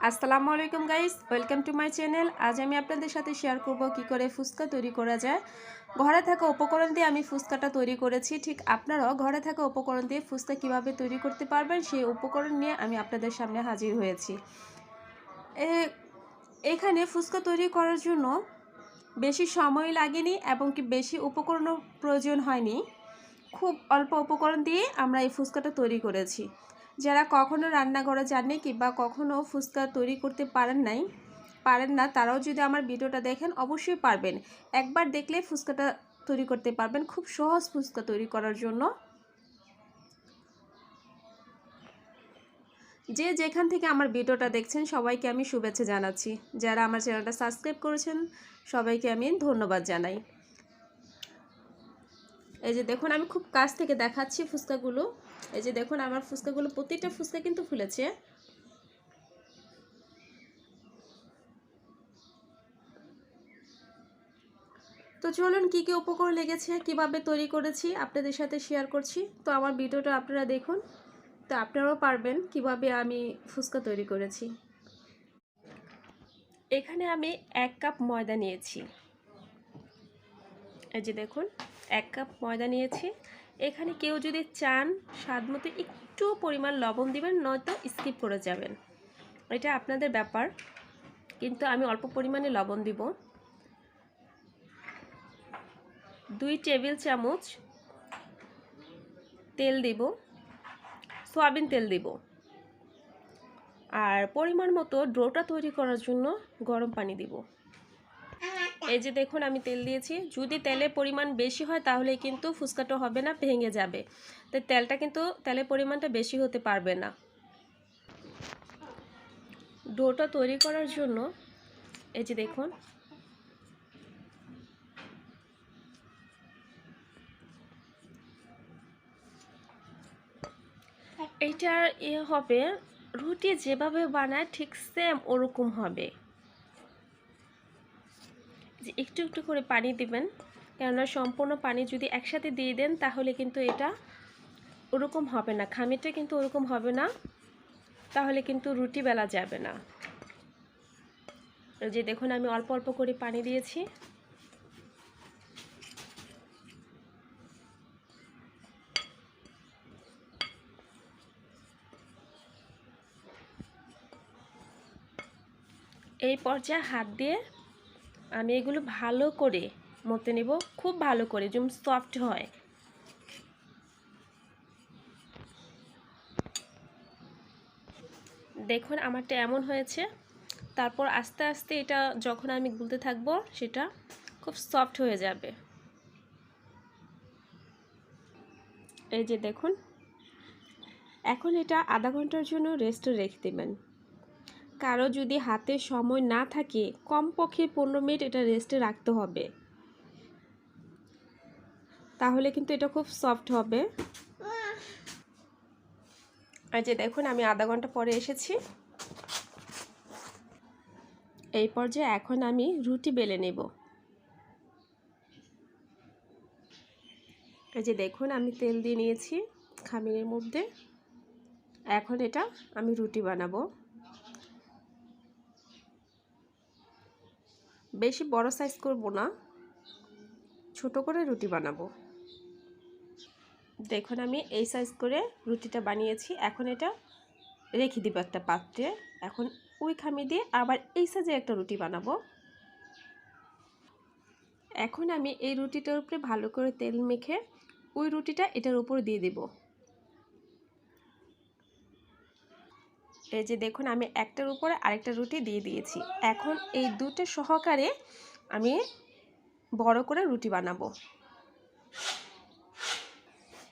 আসসালামু আলাইকুম guys, welcome to my channel. আজ আমি আপনাদের সাথে শেয়ার করব কি করে ফুচকা তৈরি করা যায়। ঘরে থাকা উপকরণ দিয়ে আমি ফুচকাটা তৈরি করেছি। ঠিক আপনারাও ঘরে থাকা উপকরণ দিয়ে ফুচকা কিভাবে তৈরি করতে পারবেন সেই উপকরণ নিয়ে আমি আপনাদের সামনে হাজির হয়েছি। এখানে ফুচকা তৈরি করার জন্য বেশি সময় লাগেনি এবং কি বেশি উপকরণও প্রয়োজন হয়নি। খুব অল্প উপকরণ দিয়ে আমরা এই ফুচকাটা তৈরি করেছি। যারা কখনো রান্নাঘরে যাননি কিংবা কখনো ফুচকা তৈরি করতে পারেন না তারাও যদি আমার ভিডিওটা দেখেন অবশ্যই পারবেন। একবার দেখলে ফুচকাটা তৈরি করতে পারবেন। খুব সহজ ফুচকা তৈরি করার জন্য। যে যেখান থেকে আমার ভিডিওটা দেখছেন সবাইকে আমি শুভেচ্ছা জানাচ্ছি। যারা আমার চ্যানেলটা সাবস্ক্রাইব করেছেন সবাইকে আমি ধন্যবাদ জানাই। এই যে দেখুন, আমি খুব কাছ থেকে দেখাচ্ছি ফুচকাগুলো। এই যে দেখুন, আমার ফুচকাগুলো প্রতিটা ফুচকা কিন্তু ফুলেছে। তো চলুন কি কি উপকরণ লেগেছে, কিভাবে তৈরি করেছি আপনাদের সাথে শেয়ার করছি। তো আমার ভিডিওটা আপনারা দেখুন, তো আপনারাও পারবেন কিভাবে আমি ফুচকা তৈরি করেছি। এখানে আমি 1 কাপ ময়দা নিয়েছি। এই যে দেখুন, 1 কাপ ময়দা নিয়েছি। এখানে কেউ যদি চান স্বাদ মতো একটু পরিমাণ লবণ দিবেন, নয়তো স্কিপ করে যাবেন, এটা আপনাদের ব্যাপার। কিন্তু আমি অল্প পরিমাণে লবণ দিব। 2 টেবিল চামচ তেল দিব, সয়াবিন তেল দিব। আর পরিমাণ মতো ডোটা তৈরি করার জন্য গরম পানি দিব। এই যে দেখুন, আমি তেল দিয়েছি। যদি তেলের পরিমাণ বেশি হয় তাহলে কিন্তু ফুচকাটা হবে না, ভেঙে যাবে। তো তেলের পরিমাণটা বেশি হতে পারবে না। ডোটা তৈরি করার জন্য এই যে দেখুন, এইটার হবে রুটি যেভাবে বানায় ঠিক সেম ওরকম হবে। যে একটু একটু করে পানি দিবেন, কেননা সম্পূর্ণ পানি যদি একসাথে দিয়ে দেন তাহলে কিন্তু এটা ওরকম হবে না, খামিরটা কিন্তু ওরকম হবে না, তাহলে কিন্তু রুটি বেলা যাবে না। যে দেখুন, আমি অল্প অল্প করে পানি দিয়েছি। এই পর্যায়ে হাত দিয়ে আমি এগুলো ভালো করে মতে নেব, খুব ভালো করে, যেন সফট হয়। দেখুন আমারটা এমন হয়েছে। তারপর আস্তে আস্তে এটা যখন আমি গুলতে থাকব সেটা খুব সফট হয়ে যাবে। এই যে দেখুন, এখন এটা আধা ঘন্টার জন্য রেস্টে রেখে দেবেন। কারো যদি হাতে সময় না থাকে কমপক্ষে 15 মিনিট এটা রেস্টে রাখতে হবে, তাহলে কিন্তু এটা খুব সফট হবে। এই যে দেখুন, আমি আধা ঘন্টা পরে এসেছি। এই পর্যায়ে এখন আমি রুটি বেলে নেব। এই যে দেখুন, আমি তেল দিয়ে নিয়েছি খামিরের মধ্যে। এখন এটা আমি রুটি বানাবো। বেশি বড় সাইজ করব না, ছোট করে রুটি বানাবো। দেখুন, আমি এই সাইজ করে রুটিটা বানিয়েছি। এখন এটা রেখে দিব একটা পাত্রে। এখন ওই খামি দিয়ে আবার এই সাইজে একটা রুটি বানাবো। এখন আমি এই রুটিটার উপরে ভালো করে তেল মেখে ওই রুটিটা এটার উপর দিয়ে দেব। এই যে দেখুন, আমি একটার উপরে আরেকটা রুটি দিয়ে দিয়েছি। এখন এই দুটো সহকারে আমি বড় করে রুটি বানাবো।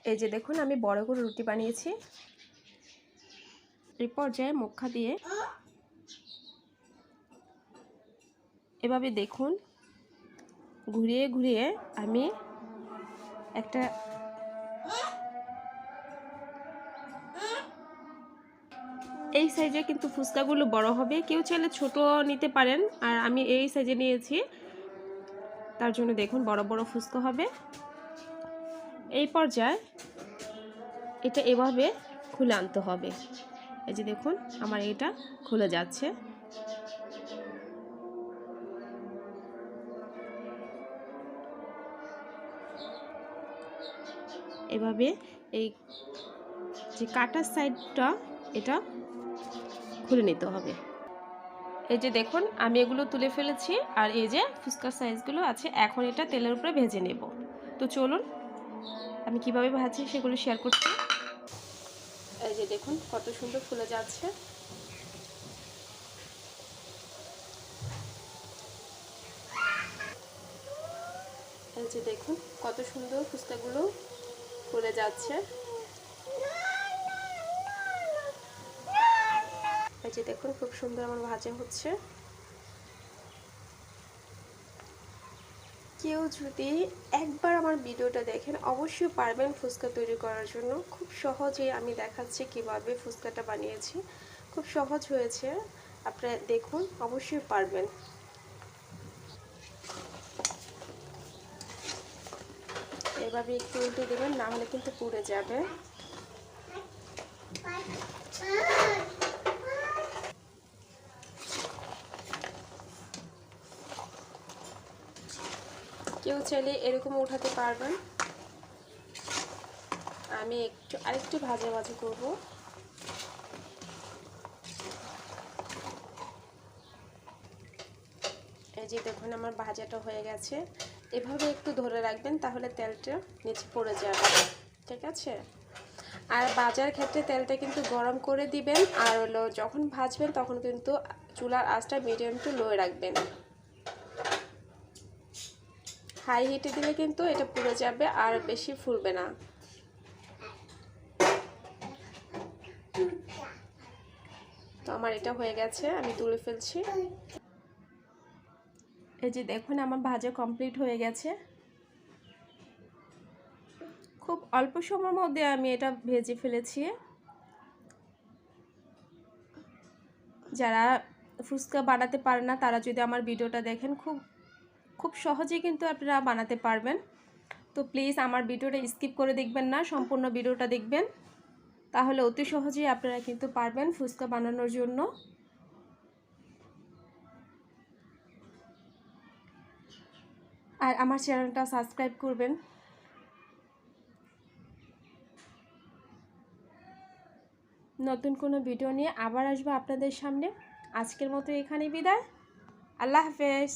এই যে দেখুন, আমি বড় করে রুটি বানিয়েছি। এই পর্যায়ে মুখা দিয়ে এভাবে দেখুন ঘুরিয়ে ঘুরিয়ে আমি একটা এই সাইজে কিন্তু ফুচকাগুলো বড় হবে। কেউ চাইলে ছোট নিতে পারেন, আর আমি এই সাইজে নিয়েছি, তার জন্য দেখুন বড় বড় ফুচকা হবে। এই পর্যায়ে এটা এভাবে খুলে আনতে হবে। এই যে দেখুন আমার এটা খুলে যাচ্ছে। এভাবে এই যে কাটার সাইডটা এটা খুলে নিতে হবে। এই যে দেখুন আমি এগুলো তুলে ফেলেছি, আর এই যে ফুচকার সাইজগুলো আছে, এখন এটা তেলের উপরে ভেজে নেব। তো চলুন আমি কিভাবে ভাজি সেগুলো শেয়ার করছি। এই যে দেখুন কত সুন্দর ফুলে যাচ্ছে। এই যে দেখুন কত সুন্দর ফুচকাগুলো ফুলে যাচ্ছে। এই যে দেখুন খুব সুন্দর আমার ভাজা হচ্ছে। কেউ যদি একবার আমার ভিডিওটা দেখেন অবশ্যই পারবেন ফুচকা তৈরি করার জন্য। খুব সহজেই আমি দেখাচ্ছি কিভাবে ফুচকাটা বানিয়েছি, খুব সহজ হয়েছে। আপনারা দেখুন অবশ্যই পারবেন। এভাবে একটু উল্টে দেবেন, না হলে কিন্তু পুড়ে যাবে। কেউ চাইলে এরকম উঠাতে পারবেন। আমি আরেকটু ভাজা ভাজা করব। এই যে দেখুন আমার ভাজাটা হয়ে গেছে। এভাবে একটু ধরে রাখবেন, তাহলে তেলটা নিচে পড়ে যাবে, ঠিক আছে। আর ভাজার ক্ষেত্রে তেলটা কিন্তু গরম করে দিবেন, আর হলো যখন ভাজবেন তখন কিন্তু চুলার আঁচটা মিডিয়াম টু লো রাখবেন। হাই হিটে দিলে কিন্তু এটা পুড়ে যাবে আর বেশি ফুলবে না। তো আমার এটা হয়ে গেছে, আমি তুলে ফেলছি। এই যে দেখুন আমার ভাজা কমপ্লিট হয়ে গেছে। খুব অল্প সময়ের মধ্যে আমি এটা ভেজে ফেলেছি। যারা ফুচকা বানাতে পারেন না তারা যদি আমার ভিডিওটা দেখেন খুব সহজেই কিন্তু আপনারা বানাতে পারবেন। তো প্লিজ আমার ভিডিওটা স্কিপ করে দেখবেন না, সম্পূর্ণ ভিডিওটা দেখবেন, তাহলে অতি সহজেই আপনারা কিন্তু পারবেন ফুচকা বানানোর জন্য। আর আমার চ্যানেলটা সাবস্ক্রাইব করবেন। নতুন কোনো ভিডিও নিয়ে আবার আসবো আপনাদের সামনে। আজকের মতো এখানেই বিদায়। আল্লাহ হাফেজ।